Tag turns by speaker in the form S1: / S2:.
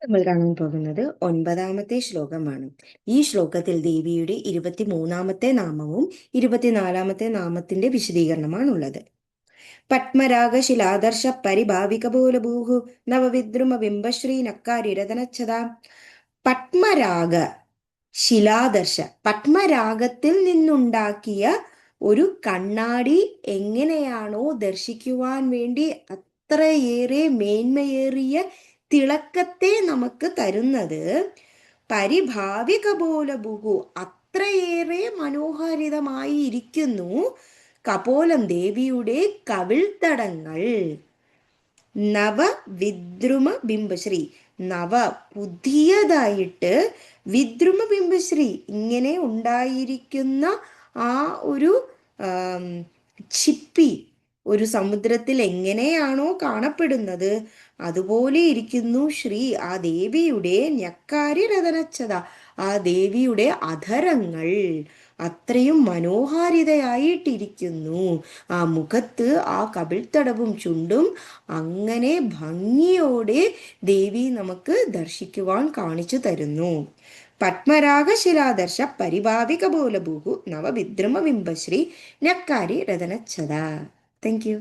S1: നമ്മൾ കാണാൻ പോകുന്നത് 9ാമത്തെ ശ്ലോകമാണ്. ഈ ശ്ലോകത്തിൽ ദേവിയുടെ 23ാമത്തെ നാമവും 24ാമത്തെ നാമത്തിന്റെ വിശദീകരണമാണുള്ളത്. പത്മരാഗശിലാദർശ പരിഭാവിക പോലഭൂഹു നവവിദ്രുമ ബിംബശ്രീ നക്കാരിരതനച്ഛത. പത്മരാഗ ശിലാദർശ, പത്മരാഗത്തിൽ നിന്നുണ്ടാക്കിയ ഒരു കണ്ണാടി എങ്ങനെയാണോ ദർശിക്കുവാൻ വേണ്ടി അത്രയേറെ മേന്മയേറിയ തിളക്കത്തെ നമുക്ക് തരുന്നത്, പരിഭാവി കപോലഭുഹു, അത്രയേറെ മനോഹാരിതമായി ഇരിക്കുന്നു കപോലം, ദേവിയുടെ കവിൾത്തടങ്ങൾ. നവ വിദ്രുമ ബിംബശ്രീ, നവ പുതിയതായിട്ട്, വിദ്രുമ ബിംബശ്രീ ഇങ്ങനെ ഉണ്ടായിരിക്കുന്ന ആ ഒരു ചിപ്പി ഒരു സമുദ്രത്തിൽ എങ്ങനെയാണോ കാണപ്പെടുന്നത് അതുപോലെ ഇരിക്കുന്നു ശ്രീ ആ ദേവിയുടെ ഞക്കാരി രതനച്ചത, ആ ദേവിയുടെ അധരങ്ങൾ അത്രയും മനോഹാരിതയായിട്ടിരിക്കുന്നു. ആ മുഖത്ത് ആ കവിൾത്തടവും ചുണ്ടും അങ്ങനെ ഭംഗിയോടെ ദേവി നമുക്ക് ദർശിക്കുവാൻ കാണിച്ചു തരുന്നു. പത്മരാഗശിലാദർശ പരിഭാവിക പോലഭൂഹു നവവിദ്രുമ ബിംബശ്രീ നക്കാരി രതനച്ഛത. Thank U.